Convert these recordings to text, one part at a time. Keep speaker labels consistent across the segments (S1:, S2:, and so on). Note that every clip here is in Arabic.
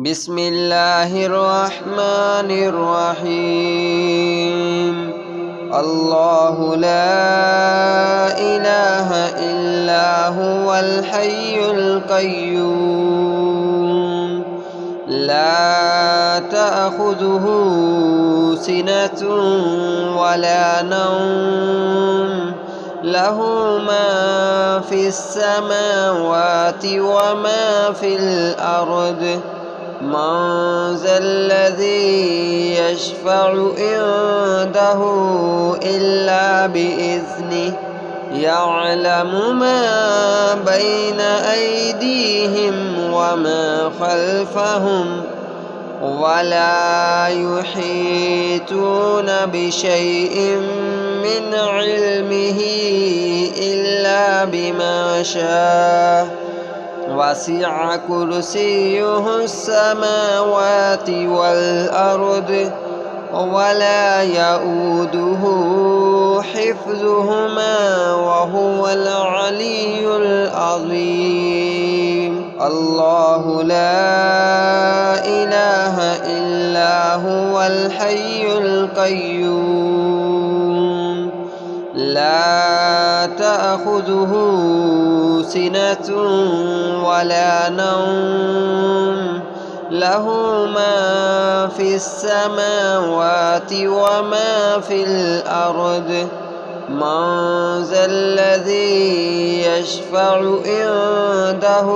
S1: بسم الله الرحمن الرحيم. الله لا إله إلا هو الحي القيوم لا تأخذه سنة ولا نوم له ما في السماوات وما في الأرض من ذا الذي يشفع عنده إلا بإذنه يعلم ما بين أيديهم وما خلفهم ولا يحيطون بشيء من علمه إلا بما شاء وسع كرسيه السماوات والأرض ولا يؤوده حفظهما وهو العلي العظيم. الله لا إله إلا هو الحي القيوم لا تأخذه سنة ولا نوم له ما في السماوات وما في الأرض من ذا الذي يشفع عنده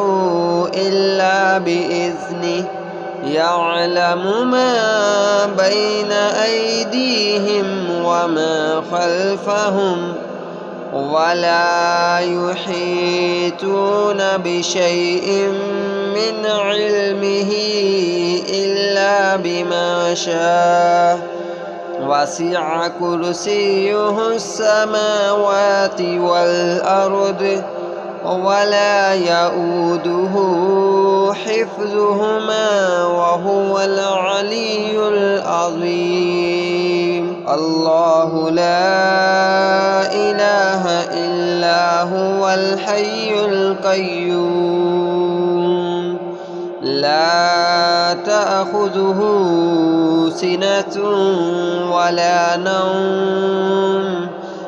S1: إلا بإذنه يعلم ما بين أيديهم وما خلفهم ولا يحيطون بشيء من علمه إلا بما شاء وسع كرسيه السماوات والأرض ولا يؤوده حفظهما وهو العلي العظيم. الله لا إله إلا هو الحي القيوم لا تأخذه سنة ولا نوم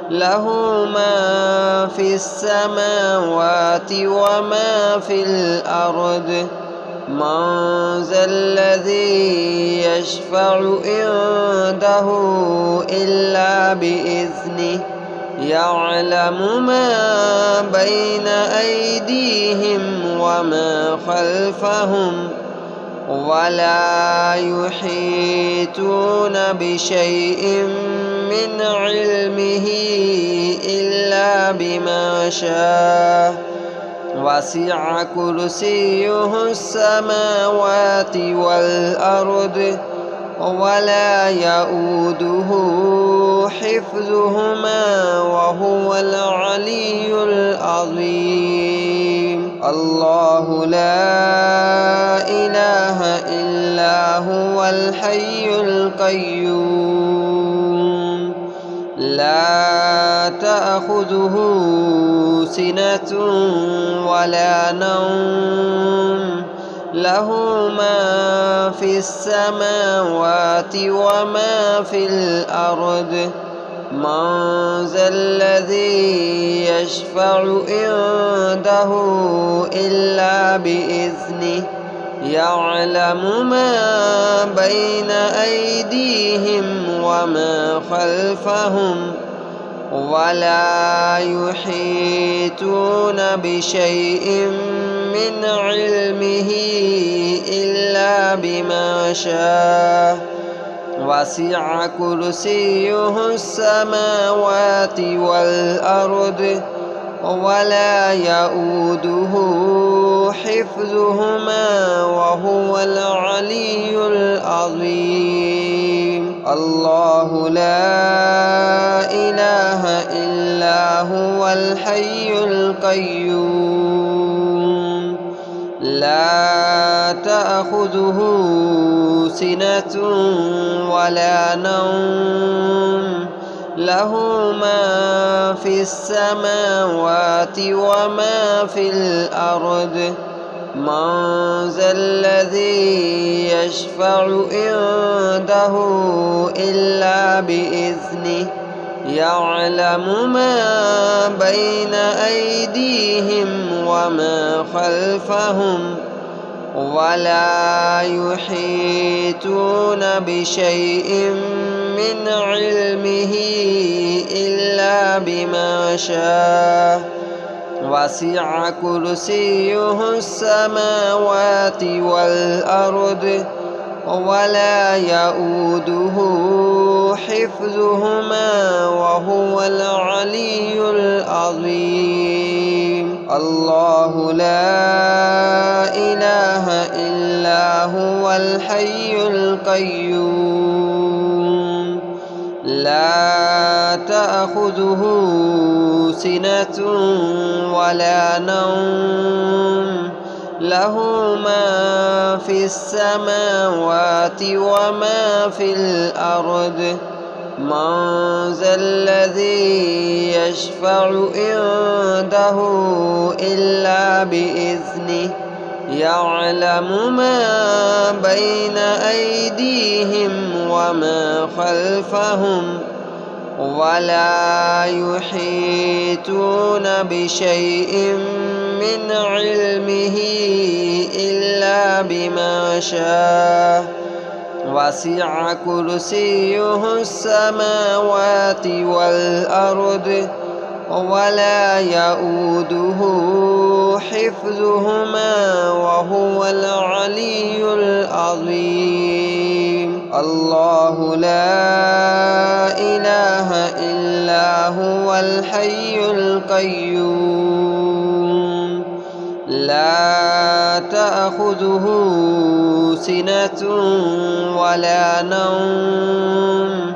S1: له ما في السماوات وما في الأرض من ذا الذي يشفع عنده إلا بإذنه يعلم ما بين أيديهم وما خلفهم ولا يحيطون بشيء من علمه إلا بما شاء وسع كرسيه السماوات والأرض ولا يؤوده حفظهما وهو العلي العظيم. الله لا إله إلا هو الحي القيوم لا تأخذه سنة ولا نوم له ما في السماوات وما في الأرض من ذا الذي يشفع عنده إلا بإذنه يعلم ما بين أيديهم وما خلفهم ولا يحيطون بشيء من علمه إلا بما شاء وسع كرسيه السماوات والأرض ولا يؤوده حفظهما وهو العلي العظيم. الله لا إله إلا هو الحي القيوم لا تأخذه سنة ولا نوم له ما في السماوات وما في الأرض من ذا الذي يشفع عنده إلا بإذنه يعلم ما بين أيديهم وما خلفهم ولا يحيطون بشيء من علمه إلا بما شاء وسع كرسيه السماوات والأرض ولا يؤوده حفظهما وهو العلي العظيم. الله لا إله إلا هو الحي القيوم لا تأخذه سنة ولا نوم له ما في السماوات وما في الأرض من ذا الذي يشفع عنده إلا بإذنه يعلم ما بين أيديهم وما خلفهم ولا يحيطون بشيء من علمه إلا بما شاء وسع كرسيه السماوات والأرض ولا يؤوده حفظهما وهو العلي العظيم. الله لا إله إلا هو الحي القيوم لا تأخذه سنة ولا نوم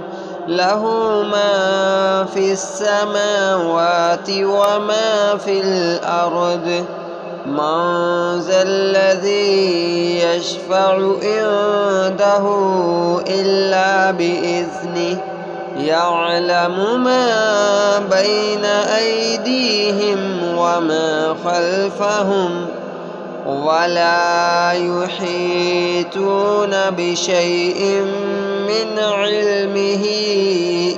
S1: له ما في السماوات وما في الأرض من ذا الذي يشفع عنده إلا بإذنه يعلم ما بين أيديهم وما خلفهم ولا يحيطون بشيء من علمه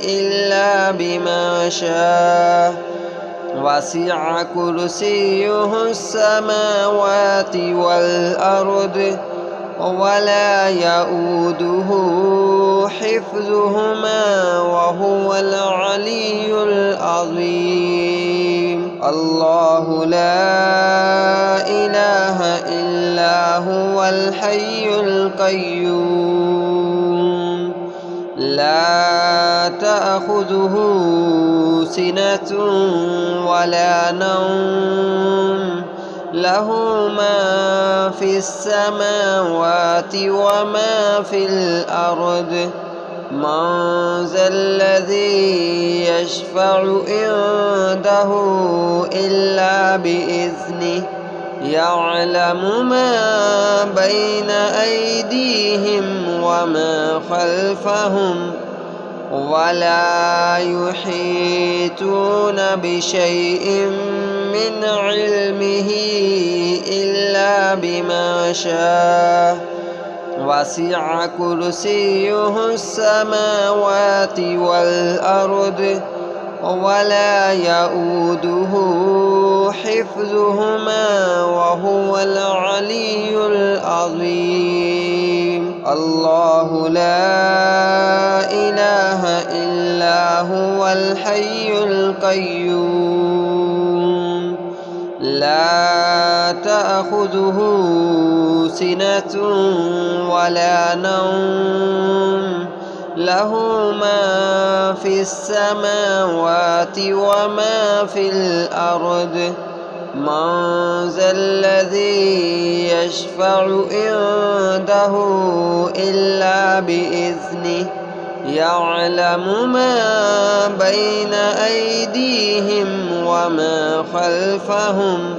S1: إلا بما شاء وسع كرسيه السماوات والأرض ولا يؤوده حفظهما وهو العلي العظيم. الله لا إله إلا هو الحي القيوم لا تأخذه سنة ولا نوم له ما في السماوات وما في الأرض من ذا الذي يشفع عنده إلا بإذنه يعلم ما بين أيديهم وما خلفهم ولا يحيطون بشيء من علمه إلا بما شاء وسع كرسيه السماوات والأرض ولا يؤوده حفظهما وهو العلي العظيم. الله لا إله إلا هو الحي القيوم لا تأخذه سنة ولا نوم له ما في السماوات وما في الأرض من ذا الذي يشفع عنده إلا بإذنه يعلم ما بين أيديهم وما خلفهم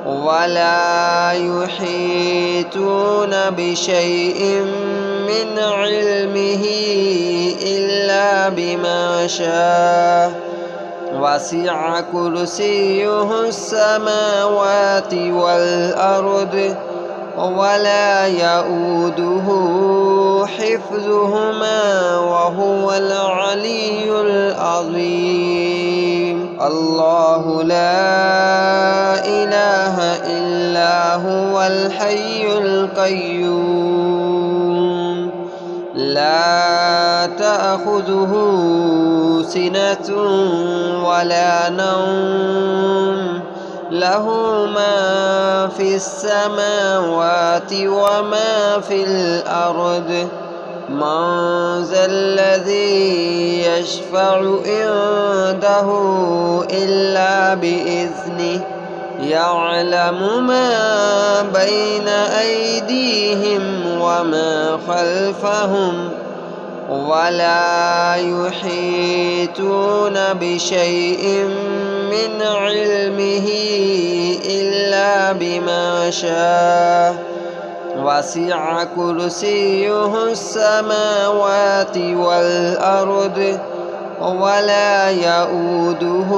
S1: ولا يحيطون بشيء من علمه إلا بما شاء وسع كرسيه السماوات والأرض ولا يؤوده حفظهما وهو العلي العظيم. الله لا إله إلا هو الحي القيوم لا تأخذه سنة ولا نوم له ما في السماوات وما في الأرض من ذا الذي يشفع عنده إلا بإذنه يعلم ما بين أيديهم وما خلفهم ولا يحيطون بشيء من علمه إلا بما شاء وسع كرسيه السماوات والأرض ولا يؤوده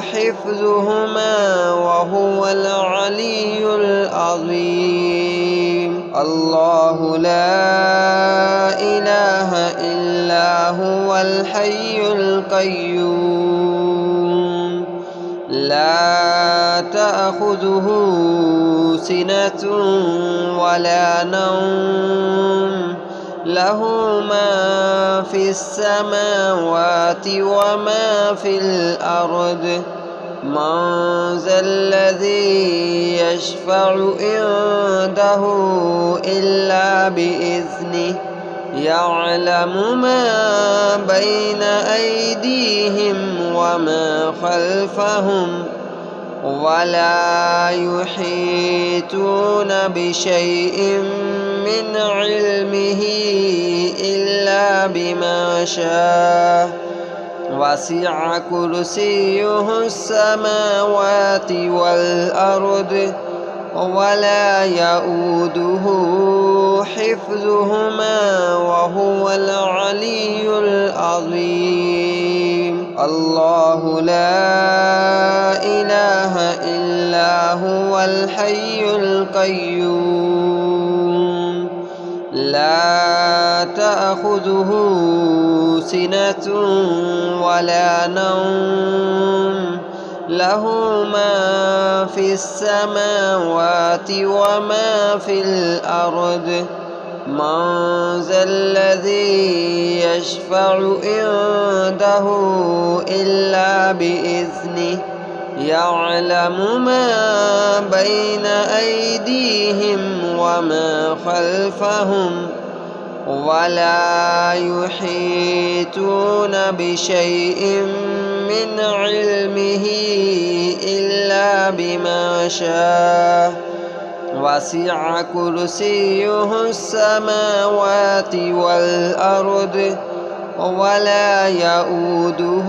S1: حفظهما وهو العلي العظيم. الله لا إله إلا هو الحي القيوم لا تأخذه سنة ولا نوم له ما في السماوات وما في الأرض من ذا الذي يشفع عنده إلا بإذنه يعلم ما بين أيديهم وما خلفهم ولا يحيطون بشيء من علمه إلا بما شاء وسع كرسيه السماوات والأرض ولا يؤوده حفظهما وهو العلي العظيم. الله لا إله إلا هو الحي القيوم لا تأخذه سنة ولا نوم له ما في السماوات وما في الأرض من ذا الذي يشفع عنده إلا بإذنه يعلم ما بين أيديهم وما خلفهم ولا يحيطون بشيء من علمه إلا بما شاء وسع كرسيه السماوات والأرض ولا يؤوده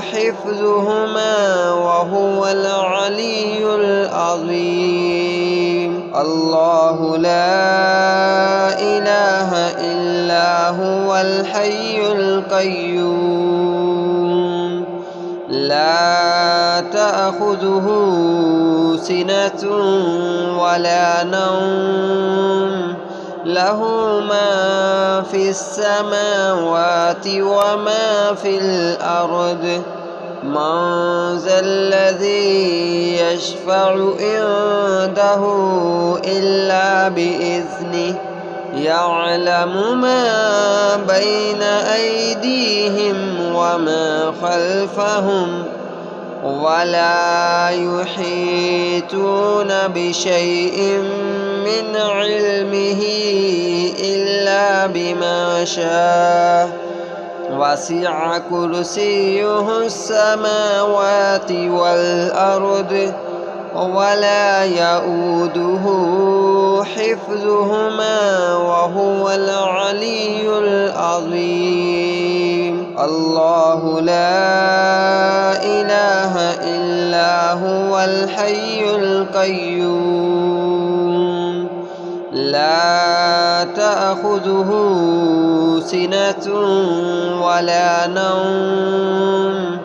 S1: حفظهما وهو العلي العظيم. الله لا إله إلا هو الحي القيوم لا تأخذه سنة ولا نوم له ما في السماوات وما في الأرض من ذا الذي يشفع عنده إلا بإذنه يعلم ما بين أيديهم وما خلفهم ولا يحيطون بشيء من علمه إلا بما شاء وسع كرسيه السماوات والأرض ولا يؤوده حفظهما وهو العلي العظيم. الله لا إله إلا هو الحي القيوم لا تأخذه سنة ولا نوم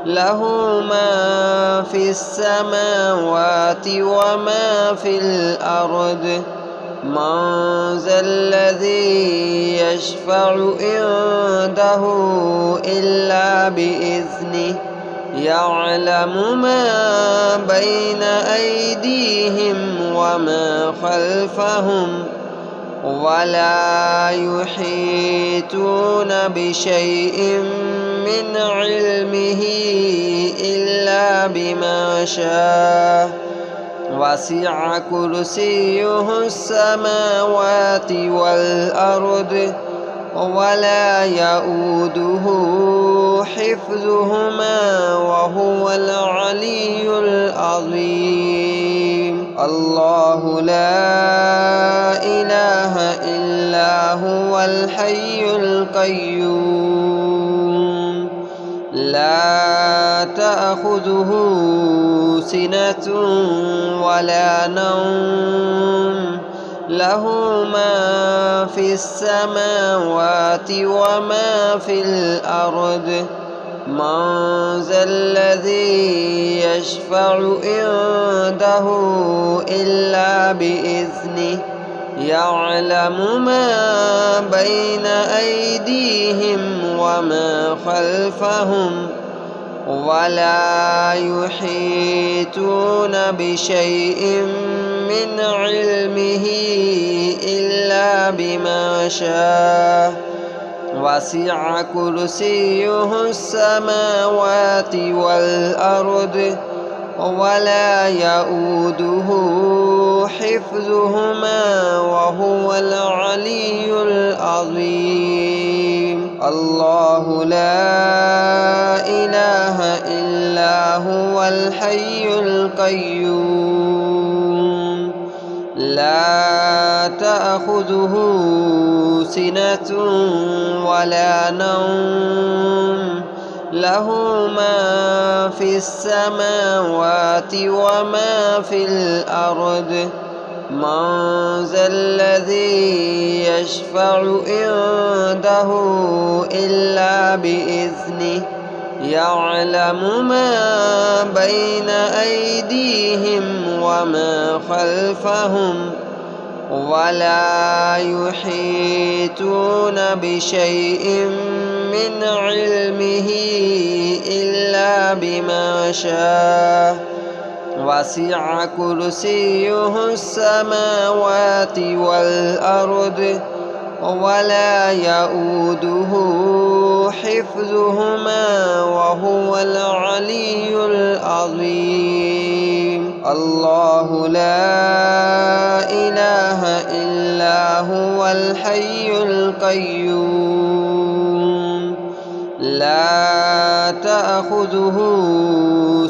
S1: له ما في السماوات وما في الأرض من ذا الذي يشفع عنده إلا بإذنه يعلم ما بين أيديهم وما خلفهم ولا يحيطون بشيء من علمه إلا بما شاء وسع كرسيه السماوات والأرض ولا يؤوده حفظهما وهو العلي العظيم. الله لا إله إلا هو الحي القيوم لا تأخذه سنة ولا نوم له ما في السماوات وما في الأرض من ذا الذي يشفع عنده إلا بإذنه يعلم ما بين أيديهم وما خلفهم ولا يحيطون بشيء من علمه إلا بما شاء وسع كرسيه السماوات والأرض ولا يؤوده حفظهما وهو العلي العظيم. الله لا إله إلا هو الحي القيوم لا تأخذه سنة ولا نوم له ما في السماوات وما في الأرض من ذا الذي يشفع عنده إلا بإذنه يعلم ما بين أيديهم وما خلفهم ولا يحيطون بشيء من علمه إلا بما شاء وسع كرسيه السماوات والأرض ولا يؤوده حفظهما وهو العلي العظيم. الله لا إله إلا هو الحي القيوم لا تأخذه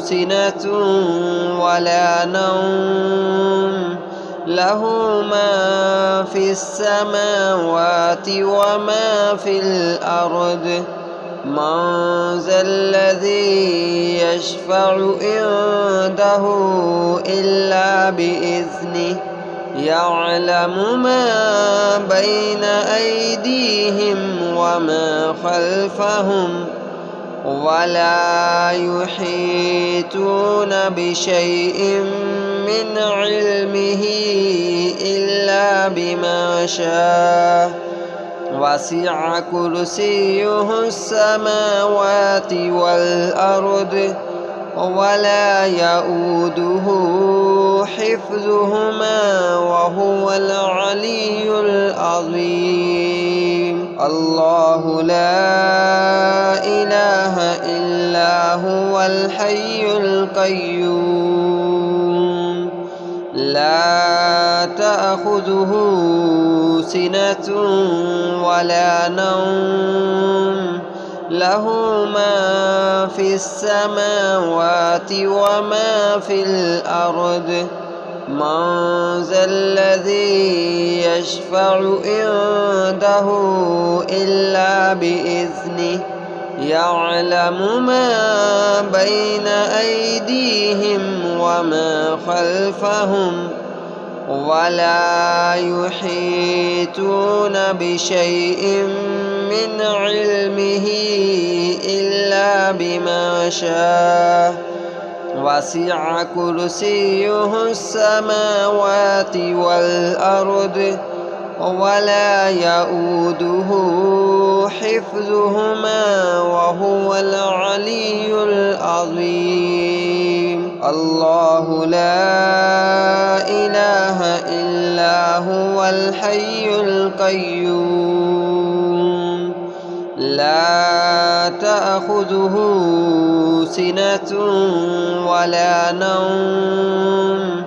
S1: سنة ولا نوم له ما في السماوات وما في الأرض من ذا الذي يشفع عنده إلا بإذنه يعلم ما بين أيديهم وما خلفهم ولا يحيطون بشيء من علمه إلا بما شاء وسع كرسيه السماوات والأرض ولا يؤوده حفظهما وهو العلي العظيم. الله لا إله إلا هو الحي القيوم لا تأخذه سنة ولا نوم له ما في السماوات وما في الأرض من ذا الذي يشفع عنده إلا بإذنه يعلم ما بين أيديهم وما خلفهم ولا يحيطون بشيء من علمه إلا بما شاء وسع كرسيه السماوات والأرض ولا يؤوده حفظهما وهو العلي العظيم. الله لا إله إلا هو الحي القيوم لا تأخذه سنة ولا نوم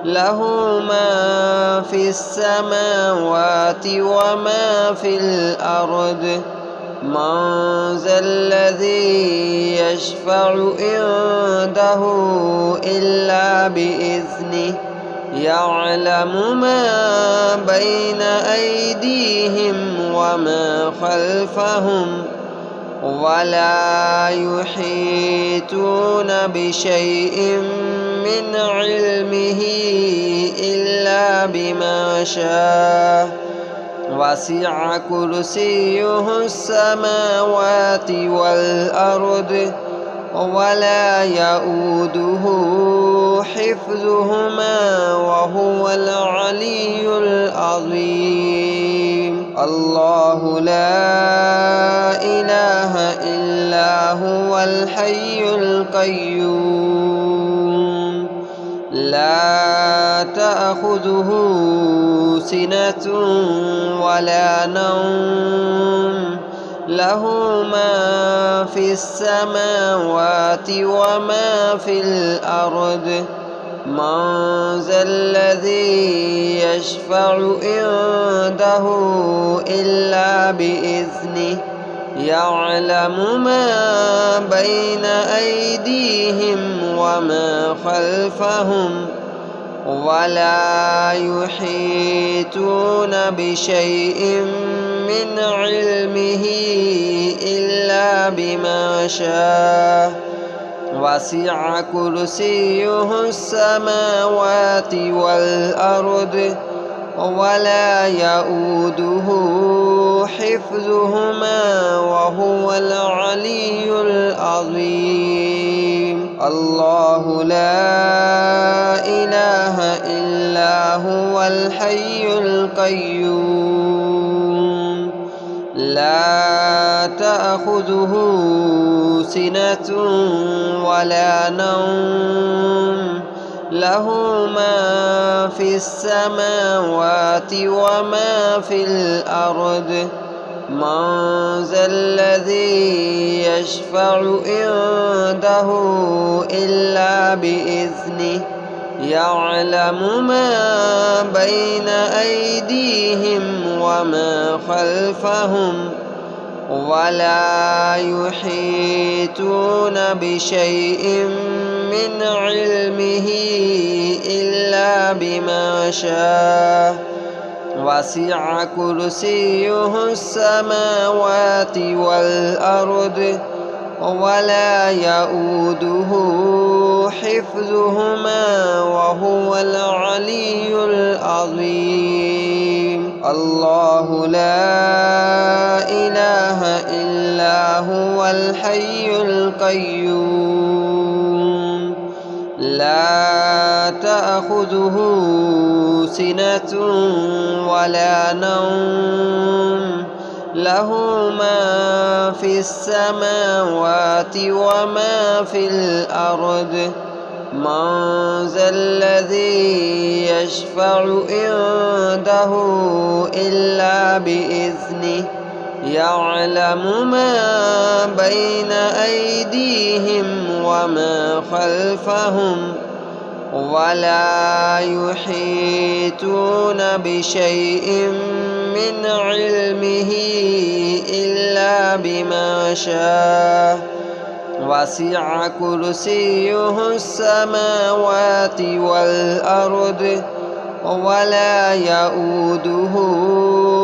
S1: له ما في السماوات وما في الأرض من ذا الذي يشفع عنده إلا بإذنه يعلم ما بين أيديهم وما خلفهم ولا يحيطون بشيء من علمه إلا بما شاء وسع كرسيه السماوات والأرض ولا يؤوده حفظهما وهو العلي العظيم. الله لا إله إلا هو الحي القيوم لا تأخذه سنة ولا نوم له ما في السماوات وما في الأرض من ذا الذي يشفع عنده إلا بإذنه يعلم ما بين أيديهم وما خلفهم ولا يحيطون بشيء من علمه إلا بما شاء وسع كرسيه السماوات والأرض ولا يؤوده حفظهما وهو العلي العظيم. الله لا إله إلا هو الحي القيوم لا تأخذه سنة ولا نوم له ما في السماوات وما في الأرض من ذا الذي يشفع عنده إلا بإذنه يعلم ما بين أيديهم وما خلفهم ولا يحيطون بشيء من علمه إلا بما شاء وسع كرسيه السماوات والأرض ولا يؤوده حفظهما وهو العلي العظيم. الله لا إله إلا هو الحي القيوم لا تأخذه سنة ولا نوم له ما في السماوات وما في الأرض من ذا الذي يشفع عنده إلا بإذنه يعلم ما بين أيديهم وما خلفهم ولا يحيطون بشيء من علمه إلا بما شاء وسع كرسيه السماوات والأرض ولا يؤوده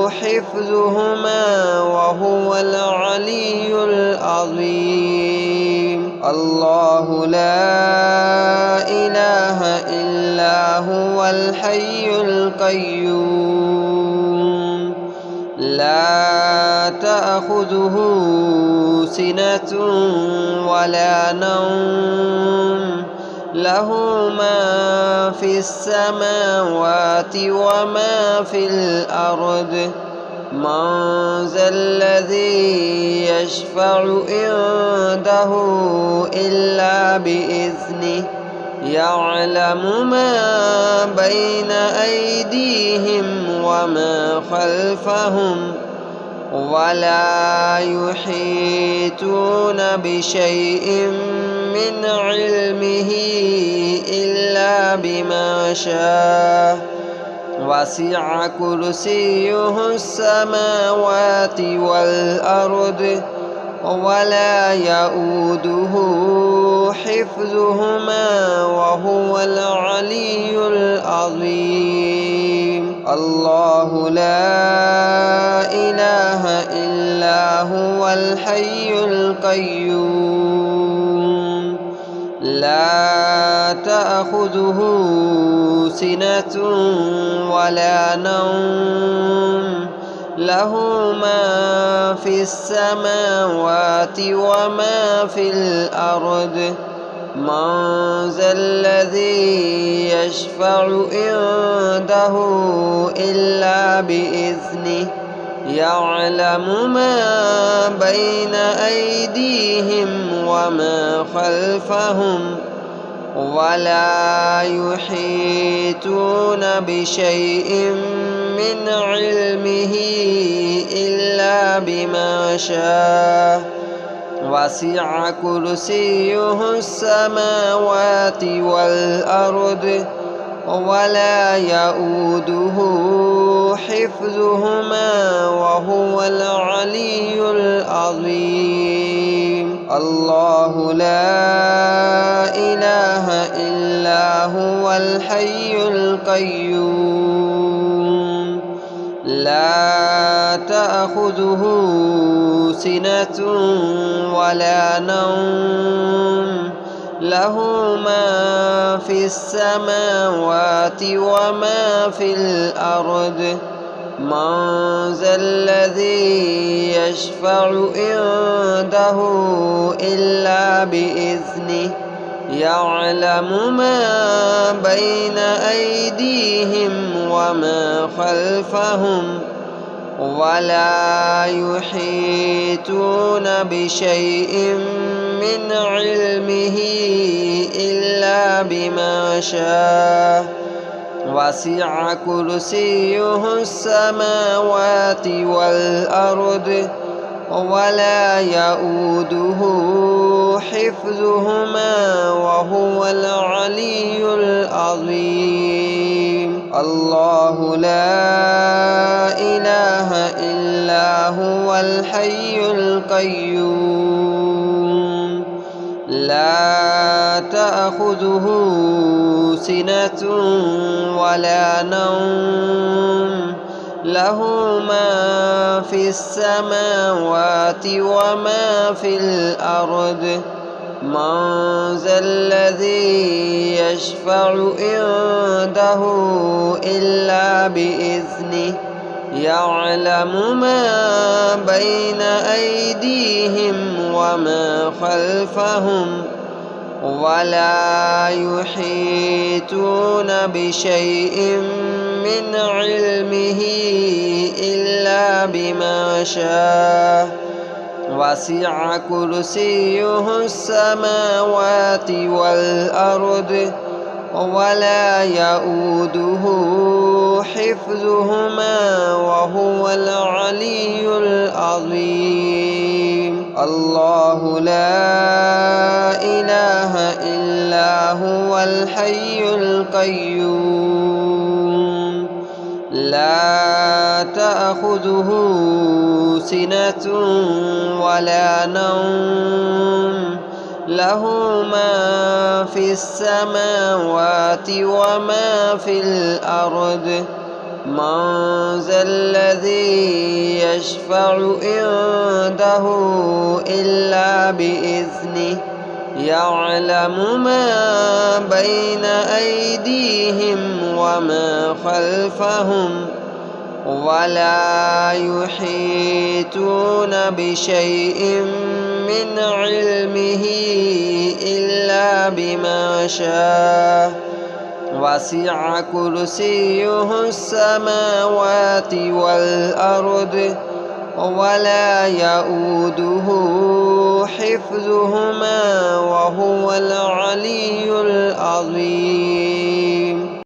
S1: حفظهما وهو العلي العظيم. الله لا إله إلا إلا هو الحي القيوم لا تأخذه سنة ولا نوم له ما في السماوات وما في الأرض من ذا الذي يشفع عنده إلا بإذنه يعلم ما بين أيديهم وما خلفهم ولا يحيطون بشيء من علمه إلا بما شاء وسع كرسيه السماوات والأرض ولا يؤوده حفظهما وهو العلي العظيم الله لا إله إلا هو الحي القيوم لا تأخذه سنة ولا نوم له ما في السماوات وما في الأرض من ذا الذي يشفع عنده إلا بإذنه يعلم ما بين أيديهم وما خلفهم ولا يحيطون بشيء من علمه إلا بما شاء وسع كرسيه السماوات والأرض ولا يؤوده حفظهما وهو العلي العظيم الله لا إله إلا هو الحي القيوم لا تأخذه سنة ولا نوم له ما في السماوات وما في الأرض من ذا الذي يشفع عنده إلا بإذنه يعلم ما بين أيديهم وما خلفهم ولا يحيطون بشيء من علمه إلا بما شاء وسع كرسيه السماوات والأرض ولا يؤوده حفظهما وهو العلي العظيم الله لا إله إلا هو الحي القيوم لا تأخذه سنة ولا نوم له ما في السماوات وما في الأرض من ذا الذي يشفع عنده إلا بإذنه يعلم ما بين أيديهم وما خلفهم ولا يحيطون بشيء من علمه إلا بما شاء وسع كرسيه السماوات والأرض ولا يؤوده حفظهما وهو العلي العظيم الله لا إله إلا هو الحي القيوم لا تأخذه سنة ولا نوم له ما في السماوات وما في الأرض من ذا الذي يشفع عنده إلا بإذنه يعلم ما بين أيديهم وما خلفهم ولا يحيطون بشيء من علمه إلا بما شاء وسع كرسيه السماوات والأرض ولا يؤوده حفظهما وهو العلي العظيم.